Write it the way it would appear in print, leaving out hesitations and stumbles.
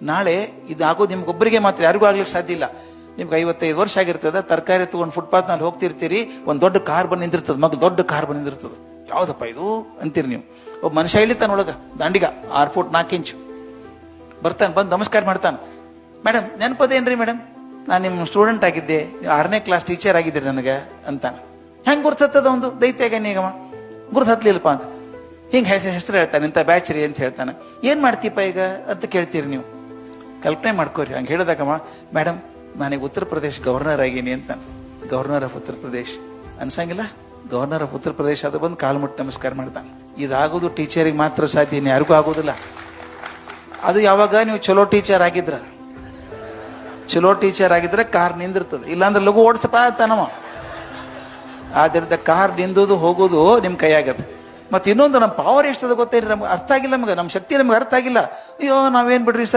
ನಾಳೆ ಇದು ಆಗೋದು ನಿಮ್ಗೊಬ್ಬರಿಗೆ ಮಾತ್ರ, ಯಾರಿಗೂ ಆಗ್ಲಿಕ್ಕೆ ಸಾಧ್ಯ ಇಲ್ಲ. ನಿಮ್ಗೆ 55 ವರ್ಷ ಆಗಿರ್ತದೆ, ತರಕಾರಿ ತಗೊಂಡು ಫುಟ್ಪಾತ್ ನಲ್ಲಿ ಹೋಗ್ತಿರ್ತೀರಿ, ಒಂದ್ ದೊಡ್ಡ ಕಾರ್ ಬಂದು ನಿಂದಿರ್ತದೆ, ಮಗ ದೊಡ್ಡ ಕಾರ್ ಬಂದು ನಿಂದಿರ್ತದೆ, ಯಾವ್ದಪ್ಪ ಇದು ಅಂತೀರಿ ನೀವು. ಒಬ್ಬ ಮನುಷ್ಯ ಇಳಿತಾನೊಳಗ ದಾಂಡಿಗ 6 ಫೂಟ್ 4 ಇಂಚು ಬರ್ತಾನೆ, ಬಂದು ನಮಸ್ಕಾರ ಮಾಡ್ತಾನೆ. ಮೇಡಮ್ ನೆನಪದೇನ್ರಿ ಮೇಡಮ್, ನಾನು ನಿಮ್ಮ ಸ್ಟೂಡೆಂಟ್ ಆಗಿದ್ದೆ, ನೀವು 6ನೇ ಕ್ಲಾಸ್ ಟೀಚರ್ ಆಗಿದ್ದೀರಿ ನನಗೆ ಅಂತಾನೆ. ಹೆಂಗ್ ಗುರ್ತದ ಒಂದು ದೈತ್ಯಾಗ ನೀಗಮ್ಮ ಗುರ್ತು ಹತ್ಲಿಲ್ಲಪ್ಪ ಅಂತ ಹಿಂಗೆ ಹೆಸರು ಹೇಳ್ತಾನೆ, ಇಂಥ ಬ್ಯಾಚ್ ರೀ ಅಂತ ಹೇಳ್ತಾನೆ. ಏನ್ ಮಾಡ್ತೀಪ ಈಗ ಅಂತ ಕೇಳ್ತೀರಿ ನೀವು. ಕಲ್ಪನೆ ಮಾಡ್ಕೋರಿ. ಹಂಗೆ ಹೇಳಿದಾಗಮ್ಮ, ಮೇಡಮ್ ನಾನೀಗ ಉತ್ತರ ಪ್ರದೇಶ್ ಗವರ್ನರ್ ಆಗೀನಿ ಅಂತ. Governor of Uttar Pradesh ಅನ್ಸಂಗಿಲ್ಲ, governor of Uttar Pradesh ಅದು ಬಂದು ಕಾಲು ಮುಟ್ಟಿ ನಮಸ್ಕಾರ ಮಾಡ್ತಾನೆ. ಇದಾಗೋದು ಟೀಚರಿಗೆ ಮಾತ್ರ ಸಾಧ್ಯ, ಇನ್ನು ಯಾರಿಗೂ ಆಗೋದಿಲ್ಲ. ಅದು ಯಾವಾಗ ನೀವು ಚಲೋ ಟೀಚರ್ ಆಗಿದ್ರ, ಚಲೋ ಟೀಚರ್ ಆಗಿದ್ರೆ ಕಾರ್ ನಿಂದಿರ್ತದೆ, ಇಲ್ಲಾಂದ್ರೆ ಲಘು ಓಡಿಸಪ್ಪ ಅಂತಾನವ. ಆದ್ರಿಂದ ಕಾರ್ ನಿಂದೋದು ಹೋಗೋದು ನಿಮ್ ಕೈಯಾಗದ. ಮತ್ತೆ ಇನ್ನೊಂದು, ನಮ್ಮ ಪವರ್ ಎಷ್ಟದ ಗೊತ್ತೇರಿ, ನಮ್ಗೆ ಅರ್ಥ ಆಗಿಲ್ಲ, ನಮ್ಗೆ ನಮ್ಮ ಶಕ್ತಿ ನಮ್ಗೆ ಅರ್ಥ ಆಗಿಲ್ಲ. ಅಯ್ಯೋ ನಾವೇನ್ ಬಿಡ್ರಿ ಸರ್